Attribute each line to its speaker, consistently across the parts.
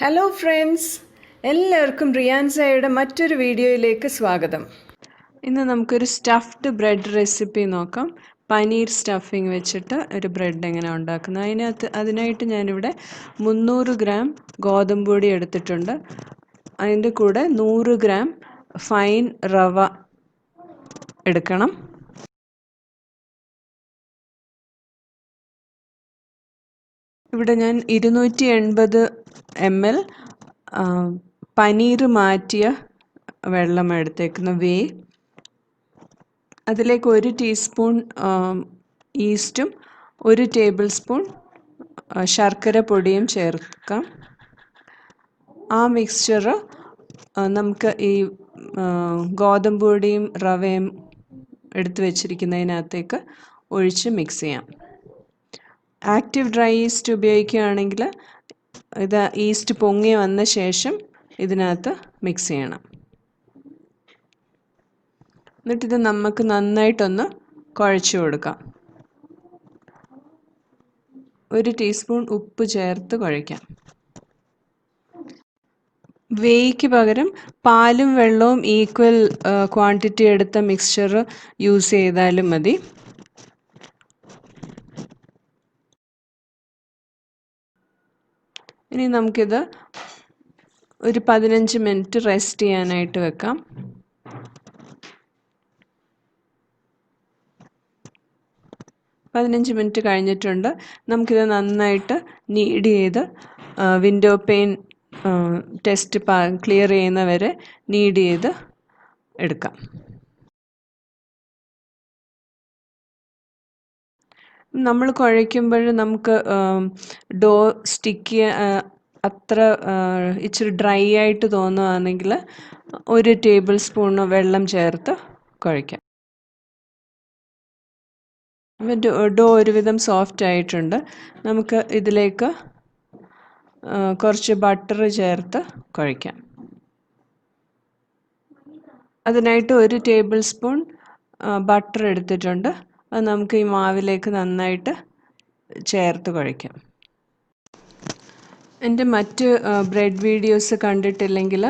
Speaker 1: Hello friends, എല്ലാവർക്കും റിയാൻസയുടെ മറ്റൊരു വീഡിയോയിലേക്ക് സ്വാഗതം. ഇന്ന് നമുക്കൊരു സ്റ്റഫ്ഡ് ബ്രെഡ് റെസിപ്പി നോക്കാം. പനീർ സ്റ്റഫിങ് വെച്ചിട്ട് ഒരു ബ്രെഡ് എങ്ങനെ ഉണ്ടാക്കുന്നത്. അതിനായിട്ട് ഞാനിവിടെ 300 ഗ്രാം ഗോതമ്പ് പൊടി എടുത്തിട്ടുണ്ട്. അതിൻ്റെ കൂടെ 100 ഗ്രാം ഫൈൻ റവ എടുക്കണം. ഇവിടെ ഞാൻ 280 ml പനീർ മാറ്റിയ വെള്ളം എടുത്തേക്കുന്ന അതിലേക്ക് 1 ടീസ്പൂൺ ഈസ്റ്റും 1 ടേബിൾ സ്പൂൺ ശർക്കര പൊടിയും ചേർക്കാം. ആ മിക്സ്ചർ നമുക്ക് ഈ ഗോതമ്പ് പൊടിയും റവയും എടുത്ത് വെച്ചിരിക്കുന്നതിനകത്തേക്ക് ഒഴിച്ച് മിക്സ് ചെയ്യാം. ആക്റ്റീവ് ഡ്രൈ ഈസ്റ്റ് ഉപയോഗിക്കുകയാണെങ്കിൽ ഇത് ഈസ്റ്റ് പൊങ്ങി വന്ന ശേഷം ഇതിനകത്ത് മിക്സ് ചെയ്യണം. എന്നിട്ടിത് നമുക്ക് നന്നായിട്ടൊന്ന് കുഴച്ച് കൊടുക്കാം. 1 ടീസ്പൂൺ ഉപ്പ് ചേർത്ത് കുഴയ്ക്കാം. വേയ്ക്ക് പകരം പാലും വെള്ളവും ഈക്വൽ ക്വാണ്ടിറ്റി എടുത്ത മിക്സ്ചർ യൂസ് ചെയ്താലും മതി. ഇനി നമുക്കിത് ഒരു 15 മിനിറ്റ് റെസ്റ്റ് ചെയ്യാനായിട്ട് വെക്കാം. പതിനഞ്ച് മിനിറ്റ് കഴിഞ്ഞിട്ടുണ്ട്. നമുക്കിത് നന്നായിട്ട് നീഡ് ചെയ്ത് വിൻഡോ പെയിൻ ടെസ്റ്റ് ക്ലിയർ ചെയ്യുന്നവരെ നീഡ് ചെയ്ത് എടുക്കാം. നമ്മൾ കുഴയ്ക്കുമ്പോൾ നമുക്ക് ഡോ സ്റ്റിക്ക് അത്ര ഇച്ചിരി ഡ്രൈ ആയിട്ട് തോന്നുകയാണെങ്കിൽ 1 ടേബിൾ സ്പൂൺ വെള്ളം ചേർത്ത് കുഴയ്ക്കാം. ഡോ ഒരുവിധം സോഫ്റ്റ് ആയിട്ടുണ്ട്. നമുക്ക് ഇതിലേക്ക് കുറച്ച് ബട്ടർ ചേർത്ത് കുഴയ്ക്കാം. അതിനായിട്ട് 1 ടേബിൾ സ്പൂൺ ബട്ടർ എടുത്തിട്ടുണ്ട്. അത് നമുക്ക് ഈ മാവിലേക്ക് നന്നായിട്ട് ചേർത്ത് കുഴയ്ക്കാം. എൻ്റെ മറ്റ് ബ്രെഡ് വീഡിയോസ് കണ്ടിട്ടില്ലെങ്കിൽ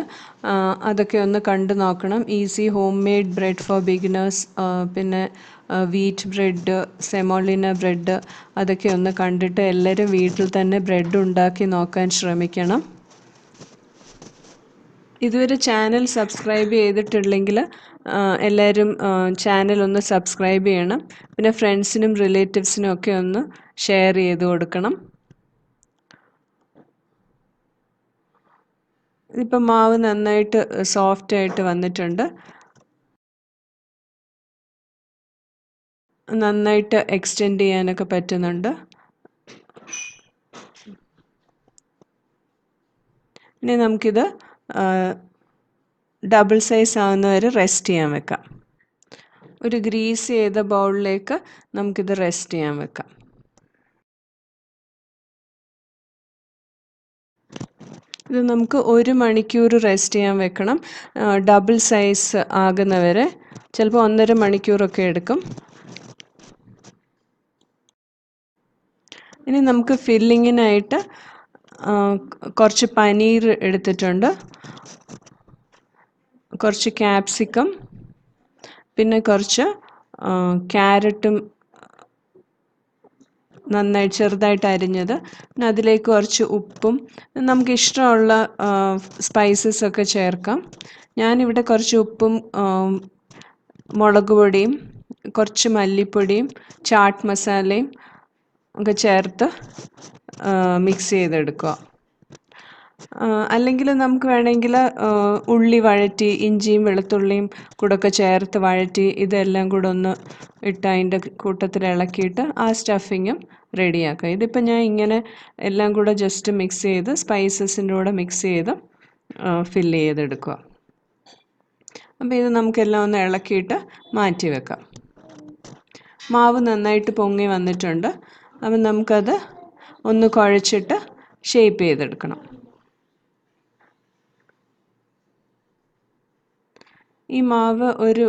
Speaker 1: അതൊക്കെ ഒന്ന് കണ്ടു നോക്കണം. Easy home made bread for beginners, പിന്നെ വീറ്റ് ബ്രെഡ്, സെമോളിന ബ്രെഡ്, അതൊക്കെ ഒന്ന് കണ്ടിട്ട് എല്ലാവരും വീട്ടിൽ തന്നെ ബ്രെഡ് ഉണ്ടാക്കി നോക്കാൻ ശ്രമിക്കണം. ഇതുവരെ ചാനൽ സബ്സ്ക്രൈബ് ചെയ്തിട്ടില്ലെങ്കിൽ എല്ലാവരും ചാനൽ ഒന്ന് സബ്സ്ക്രൈബ് ചെയ്യണം. പിന്നെ ഫ്രണ്ട്സിനും റിലേറ്റീവ്സിനും ഒക്കെ ഒന്ന് ഷെയർ ചെയ്ത് കൊടുക്കണം. ഇപ്പം മാവ് നന്നായിട്ട് സോഫ്റ്റ് ആയിട്ട് വന്നിട്ടുണ്ട്. നന്നായിട്ട് എക്സ്റ്റെൻഡ് ചെയ്യാനൊക്കെ പറ്റുന്നുണ്ട്. ഇനി നമുക്കിത് ഡബിൾ സൈസ് ആവുന്നവരെ റെസ്റ്റ് ചെയ്യാൻ വെക്കാം. ഒരു ഗ്രീസ് ചെയ്ത ബൗളിലേക്ക് നമുക്കിത് റെസ്റ്റ് ചെയ്യാൻ വെക്കാം. ഇത് നമുക്ക് 1 മണിക്കൂർ റെസ്റ്റ് ചെയ്യാൻ വെക്കണം. ഡബിൾ സൈസ് ആകുന്നവരെ, ചിലപ്പോൾ 1.5 മണിക്കൂറൊക്കെ എടുക്കും. ഇനി നമുക്ക് ഫില്ലിങ്ങിനായിട്ട് കുറച്ച് പനീർ എടുത്തിട്ടുണ്ട്, കുറച്ച് ക്യാപ്സിക്കം, പിന്നെ കുറച്ച് ക്യാരറ്റും നന്നായി ചെറുതായിട്ട് അരിഞ്ഞത്, പിന്നെ അതിലേക്ക് കുറച്ച് ഉപ്പും നമുക്കിഷ്ടമുള്ള സ്പൈസസ് ഒക്കെ ചേർക്കാം. ഞാനിവിടെ കുറച്ച് ഉപ്പും മുളക് പൊടിയും കുറച്ച് മല്ലിപ്പൊടിയും ചാട്ട് മസാലയും ഒക്കെ ചേർത്ത് മിക്സ് ചെയ്തെടുക്കുക. അല്ലെങ്കിൽ നമുക്ക് വേണമെങ്കിൽ ഉള്ളി വഴറ്റി ഇഞ്ചിയും വെളുത്തുള്ളിയും കൂടെ ഒക്കെ ചേർത്ത് വഴറ്റി ഇതെല്ലാം കൂടെ ഒന്ന് ഇട്ട് അതിൻ്റെ കൂട്ടത്തിൽ ഇളക്കിയിട്ട് ആ സ്റ്റഫിങ്ങും റെഡിയാക്കാം. ഇതിപ്പോൾ ഞാൻ ഇങ്ങനെ എല്ലാം കൂടെ ജസ്റ്റ് മിക്സ് ചെയ്ത് സ്പൈസസിൻ്റെ കൂടെ മിക്സ് ചെയ്ത് ഫില്ല് ചെയ്തെടുക്കുക. അപ്പോൾ ഇത് നമുക്കെല്ലാം ഒന്ന് ഇളക്കിയിട്ട് മാറ്റി വെക്കാം. മാവ് നന്നായിട്ട് പൊങ്ങി വന്നിട്ടുണ്ട്. അപ്പം നമുക്കത് ഒന്ന് കുഴച്ചിട്ട് ഷേപ്പ് ചെയ്തെടുക്കണം. ഈ മാവ് ഒരു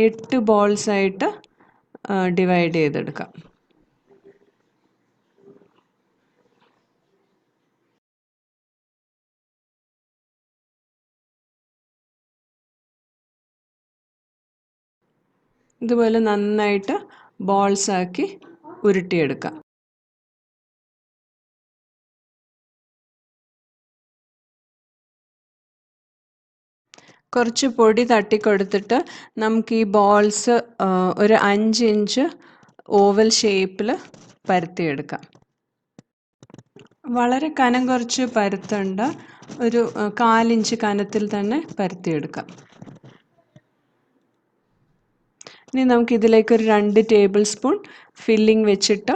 Speaker 1: 8 ബോൾസായിട്ട് ഡിവൈഡ് ചെയ്തെടുക്കാം. ഇതുപോലെ നന്നായിട്ട് ബോൾസാക്കി ഉരുട്ടിയെടുക്കാം. കുറച്ച് പൊടി തട്ടിക്കൊടുത്തിട്ട് നമുക്ക് ഈ ബോൾസ് ഒരു 5 ഇഞ്ച് ഓവൽ ഷേപ്പിൽ പരത്തിയെടുക്കാം. വളരെ കനം കുറച്ച് പരത്തണ്ട, ഒരു 1/4 ഇഞ്ച് കനത്തിൽ തന്നെ പരത്തിയെടുക്കാം. ഇനി നമുക്കിതിലേക്ക് ഒരു 2 ടേബിൾ സ്പൂൺ ഫില്ലിംഗ് വെച്ചിട്ട്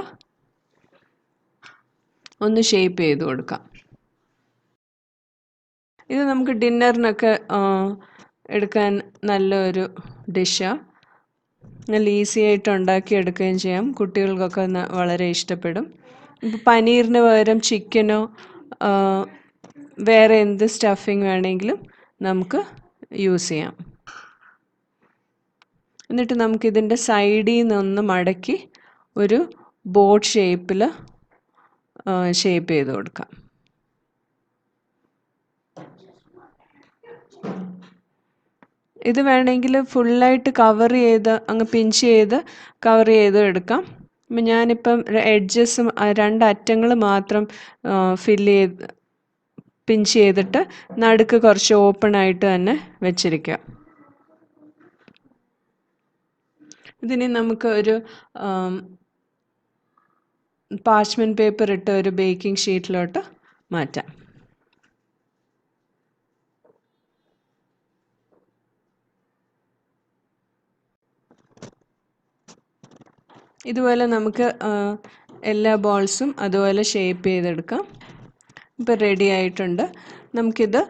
Speaker 1: ഒന്ന് ഷേപ്പ് ചെയ്ത് കൊടുക്കാം. ഇത് നമുക്ക് ഡിന്നറിനൊക്കെ എടുക്കാൻ നല്ലൊരു ഡിഷാണ്. നല്ല ഈസി ആയിട്ട് ഉണ്ടാക്കിയെടുക്കുകയും ചെയ്യാം. കുട്ടികൾക്കൊക്കെ വളരെ ഇഷ്ടപ്പെടും. ഇപ്പോൾ പനീറിന് പകരം ചിക്കനോ വേറെ എന്ത് സ്റ്റഫിങ് വേണമെങ്കിലും നമുക്ക് യൂസ് ചെയ്യാം. എന്നിട്ട് നമുക്കിതിൻ്റെ സൈഡിൽ നിന്നൊന്ന് മടക്കി ഒരു ബോട്ട് ഷേപ്പിൽ ഷേപ്പ് ചെയ്ത് കൊടുക്കാം. ഇത് വേണമെങ്കിൽ ഫുള്ളായിട്ട് കവർ ചെയ്ത് അങ്ങ് പിഞ്ച് ചെയ്ത് കവർ ചെയ്ത് എടുക്കാം. അപ്പം ഞാനിപ്പം എഡ്ജസും 2 അറ്റങ്ങൾ മാത്രം ഫില്ല് ചെയ്ത് പിഞ്ച് ചെയ്തിട്ട് നടുക്ക് കുറച്ച് ഓപ്പൺ ആയിട്ട് തന്നെ വെച്ചിരിക്കുക. ഇതിനി നമുക്ക് ഒരു പാർച്ച്മെൻറ്റ് പേപ്പർ ഇട്ട് ഒരു ബേക്കിംഗ് ഷീറ്റിലോട്ട് മാറ്റാം. ഇതുപോലെ നമുക്ക് എല്ലാ ബോൾസും അതുപോലെ ഷേപ്പ് ചെയ്തെടുക്കാം. ഇപ്പോൾ റെഡി ആയിട്ടുണ്ട്. നമുക്കിത്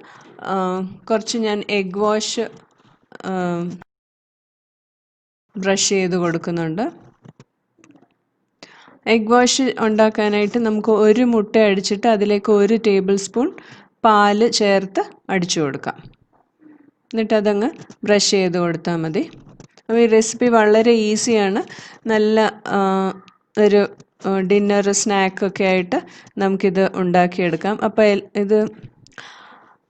Speaker 1: കുറച്ച് ഞാൻ എഗ് വാഷ് ബ്രഷ് ചെയ്ത് കൊടുക്കുന്നുണ്ട്. എഗ് വാഷ് ഉണ്ടാക്കാനായിട്ട് നമുക്ക് ഒരു മുട്ട അടിച്ചിട്ട് അതിലേക്ക് 1 ടേബിൾ സ്പൂൺ പാല് ചേർത്ത് അടിച്ചു കൊടുക്കാം. എന്നിട്ടതങ്ങ് ബ്രഷ് ചെയ്ത് കൊടുത്താൽ മതി. അപ്പോൾ ഈ റെസിപ്പി വളരെ ഈസിയാണ്. നല്ല ഒരു ഡിന്നർ സ്നാക്കൊക്കെ ആയിട്ട് നമുക്കിത് ഉണ്ടാക്കിയെടുക്കാം. അപ്പോൾ ഇത്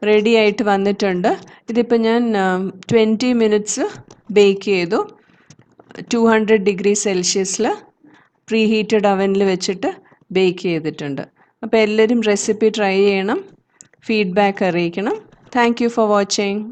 Speaker 1: റെഡി ആയിട്ട് വന്നിട്ടുണ്ട്. ഇതിപ്പോൾ ഞാൻ 20 മിനിറ്റ്സ് ബേക്ക് ചെയ്തു. 200 ഡിഗ്രി സെൽഷ്യസിൽ പ്രീ ഹീറ്റഡ് അവനിൽ വെച്ചിട്ട് ബേക്ക് ചെയ്തിട്ടുണ്ട്. അപ്പോൾ എല്ലാവരും റെസിപ്പി ട്രൈ ചെയ്യണം, ഫീഡ്ബാക്ക് അറിയിക്കണം. Thank you for watching.